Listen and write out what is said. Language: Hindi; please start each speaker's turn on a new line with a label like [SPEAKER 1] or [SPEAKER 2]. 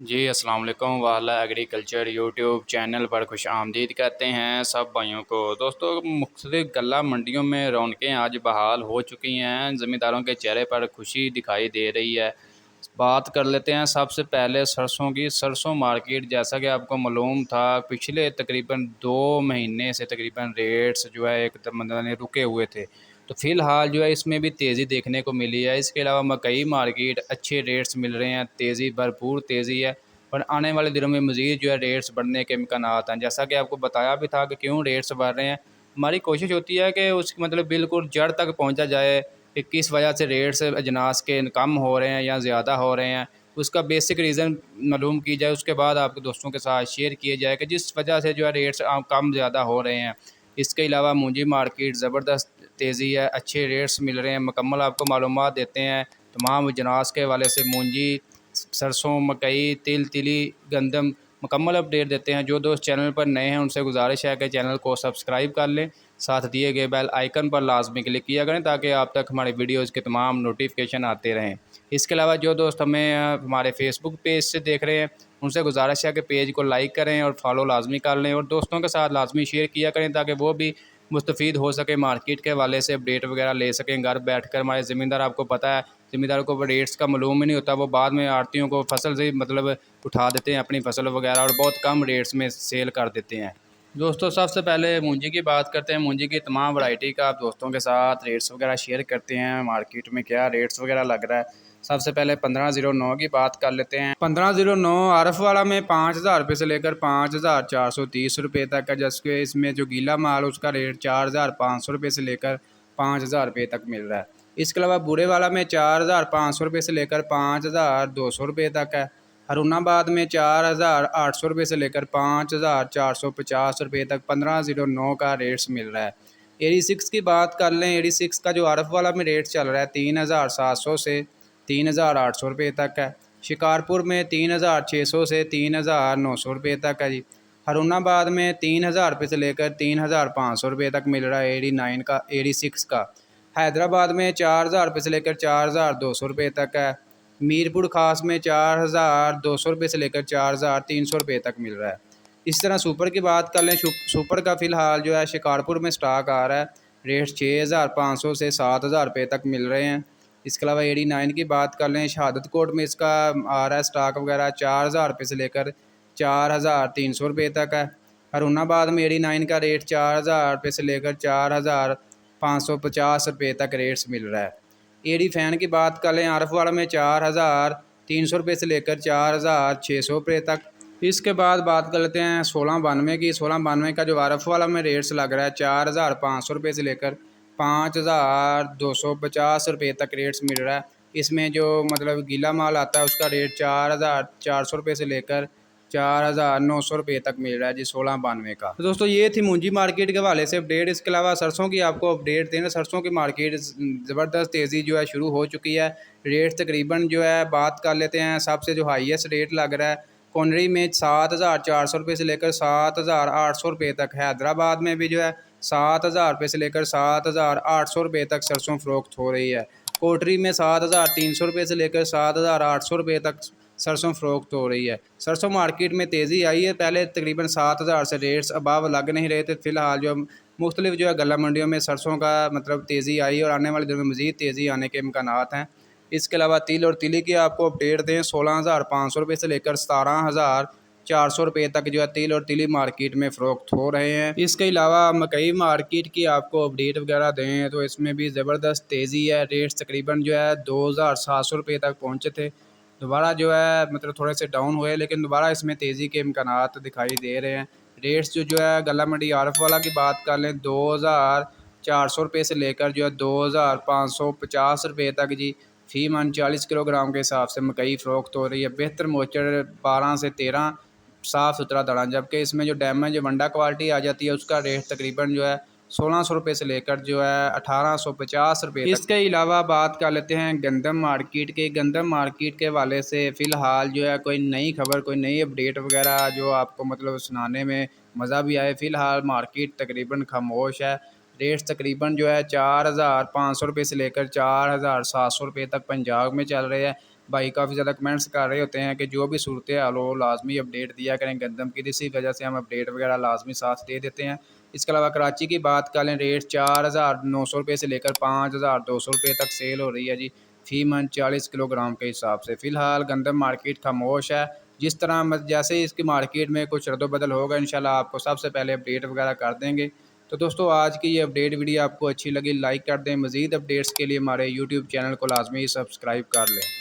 [SPEAKER 1] जी अस्सलाम वालेकुम वाला एग्रीकल्चर यूट्यूब चैनल पर खुश आमदीद कहते हैं सब भाइयों को। दोस्तों मुख्तलिफ गल्ला मंडियों में रौनकें आज बहाल हो चुकी हैं। ज़मींदारों के चेहरे पर खुशी दिखाई दे रही है। बात कर लेते हैं सबसे पहले सरसों की। सरसों मार्केट जैसा कि आपको मालूम था पिछले तकरीबन 2 महीने से तकरीबन रेट्स जो है एक मतलब रुके हुए थे। तो फ़िलहाल जो है इसमें भी तेज़ी देखने को मिली है। इसके अलावा मकई मार्केट अच्छे रेट्स मिल रहे हैं, तेज़ी भरपूर तेज़ी है। और आने वाले दिनों में मज़ीद जो है रेट्स बढ़ने के इम्कानात हैं। जैसा कि आपको बताया भी था कि क्यों रेट्स बढ़ रहे हैं। हमारी कोशिश होती है कि उसकी मतलब बिल्कुल जड़ तक पहुँचा जाए कि किस वजह से रेट्स अजनास के कम हो रहे हैं या ज़्यादा हो रहे हैं। उसका बेसिक रीज़न मालूम की जाए, उसके बाद आपके दोस्तों के साथ शेयर किया जाए कि जिस वजह से जो है रेट्स कम ज़्यादा हो रहे हैं। इसके अलावा मूंजी मार्केट ज़बरदस्त तेज़ी है, अच्छे रेट्स मिल रहे हैं। मुकम्मल आपको मालूमात देते हैं तमाम अजनास के हवाले से। मूंजी, सरसों, मकई, तिल, तिली, गंदम मुकम्मल अपडेट देते हैं। जो दोस्त चैनल पर नए हैं उनसे गुजारिश है कि चैनल को सब्सक्राइब कर लें, साथ दिए गए बेल आइकन पर लाजमी क्लिक किया करें ताकि आप तक हमारे वीडियोज़ के तमाम नोटिफिकेशन आते रहें। इसके अलावा जो दोस्त हमें हमारे फेसबुक पेज से देख रहे हैं उनसे गुजारिश है कि पेज को लाइक करें और फॉलो लाजमी कर लें और दोस्तों के साथ लाजमी शेयर किया करें ताकि वो भी मुस्तफ़ीद हो सके, मार्केट के हवाले से अपडेट वगैरह ले सकें घर बैठ कर। हमारे ज़मींदार, आपको पता है ज़मींदारों को रेट्स का मालूम ही नहीं होता। वो बाद में आड़तियों को फसल से मतलब उठा देते हैं अपनी फसल वगैरह और बहुत कम रेट्स में सेल कर देते हैं। दोस्तों सबसे पहले मूंजी की बात करते हैं। मूंजी की तमाम वैरायटी का आप दोस्तों के साथ रेट्स वगैरह शेयर करते हैं, मार्केट में क्या रेट्स वगैरह लग रहा है। सबसे पहले 1509 की बात कर लेते हैं। 1509 आरफ वाला में 5,000 रुपये से लेकर 5,430 रुपये तक है, जबकि इसमें जो गीला माल उसका रेट 4,500 रुपये से लेकर 5,000 रुपये तक मिल रहा है। इसके अलावा बूढ़े वाला में 4,500 रुपये से लेकर 5,200 रुपये तक है। हरूनाबाद में 4,800 रुपये से लेकर 5,450 रुपये तक 1509 का रेट्स मिल रहा है। 86 की बात कर लें। 86 का जो आरफ वाला में रेट चल रहा है 3,700 से 3,800 रुपये तक है। शिकारपुर में 3,600 से 3,900 रुपये तक है जी। हरूनाबाद में 3,000 रुपये से लेकर 3,500 रुपये तक मिल रहा है 89 का 86 का। हैदराबाद में 4,000 रुपये से लेकर 4,200 रुपये तक है। मीरपुर खास में 4,200 रुपये से लेकर 4,300 रुपये तक मिल रहा है। इस तरह सुपर की बात कर लें। सुपर का फ़िलहाल जो है शिकारपुर में स्टॉक आ रहा है, रेट 6,500 से 7,000 रुपये तक मिल रहे हैं। इसके अलावा 89 की बात कर लें। शहादत कोट में इसका आ रहा है स्टॉक वगैरह 4,000 रुपये से लेकर 4,300 रुपये तक है। हरूनाबाद में 89 का रेट 4,000 रुपये से लेकर 4,550 रुपये तक रेट्स मिल रहा है। एडी फ़ैन की बात कर लें। आरफ वाला में 4,300 रुपये से लेकर 4,600 रुपये तक। इसके बाद बात कर लेते हैं 1692 की। 1692 का जो आरफ वाला में रेट्स लग रहा है 4,500 रुपये से लेकर 5,250 रुपये तक रेट्स मिल रहा है। इसमें जो मतलब गीला माल आता है उसका रेट 4,400 रुपये से लेकर 4,900 रुपये तक मिल रहा है जी 1692 का। तो दोस्तों ये थी मूंजी मार्केट के हवाले से अपडेट। इसके अलावा सरसों की आपको अपडेट देना। सरसों की मार्केट ज़बरदस्त तेज़ी जो है शुरू हो चुकी है। रेट तकरीबन जो है बात कर लेते हैं। सबसे जो हाईएस्ट रेट लग रहा है कोनरी में 7,400 रुपये से लेकर 7,800 रुपये तक। हैदराबाद में भी जो है 7,000 रुपये से लेकर 7,800 रुपये तक सरसों फ़रोख्त हो रही है। कोटरी में 7,300 रुपये से लेकर 7,800 रुपये तक सरसों फ़रोख्त हो रही है। सरसों मार्केट में तेज़ी आई है। पहले तकरीबन 7,000 से रेट्स अबाव लग नहीं रहे थे। फ़िलहाल जो मुख्तलिफ जो है गल्ला मंडियों में सरसों का मतलब तेज़ी आई और आने वाले दिनों में मज़ीद तेज़ी आने के इम्कानात हैं। इसके अलावा तिल और तिली की आपको अपडेट दें। 16,500 रुपये से लेकर 17,400 रुपये तक जो है तिल और तिली मार्केट में फ़रोख्त हो रहे हैं। इसके अलावा मकई मार्केट की आपको अपडेट वगैरह दें तो इसमें भी ज़बरदस्त तेज़ी है। रेट्स तकरीबन जो है 2,700 रुपये तक पहुँचे थे, दोबारा जो है मतलब थोड़े से डाउन हुए, लेकिन दोबारा इसमें तेज़ी के इम्कानात दिखाई दे रहे हैं। रेट्स जो है गला मंडी आरफ वाला की बात कर लें 2,400 रुपये से लेकर जो है 2,550 रुपये तक जी फ़ी मन 40 किलोग्राम के हिसाब से मकई फ़रोख्त हो रही है। बेहतर मॉइस्चर 12 से 13 साफ़ सुथरा दड़ा, जबकि इसमें जो डैमेज वंडा क्वालिटी आ जाती है उसका रेट तकरीबन जो है 1,600 रुपये से लेकर जो है 1,850 रुपये तक। इसके अलावा बात कर लेते हैं गंदम मार्केट के। गंदम मार्केट के हवाले से फ़िलहाल जो है कोई नई खबर, कोई नई अपडेट वगैरह जो आपको मतलब सुनाने में मज़ा भी आए। फ़िलहाल मार्केट तकरीबन खामोश है। रेट्स तकरीबन जो है 4,500 रुपये से लेकर 4,700 रुपये तक पंजाब में चल रहे हैं।
[SPEAKER 2] भाई काफ़ी ज़्यादा कमेंट्स कर रहे होते हैं कि जो भी सूरत हाल हो लाजमी अपडेट दिया करें गंदम की, इसी वजह से हम अपडेट वगैरह लाजमी साथ दे देते हैं। इसके अलावा कराची की बात करें, रेट 4,900 रुपये से लेकर 5,200 रुपये तक सेल हो रही है जी, फी मन 40 किलोग्राम के हिसाब से। फ़िलहाल गंदम मार्केट खामोश है। जिस तरह जैसे ही इसकी मार्केट में कुछ रद्द-बदल होगा इंशाल्लाह आपको सबसे पहले अपडेट वगैरह कर देंगे। तो दोस्तों आज की ये अपडेट वीडियो आपको अच्छी लगी लाइक कर दें। मज़ीद अपडेट्स के लिए हमारे यूट्यूब चैनल को लाजमी सब्सक्राइब कर लें।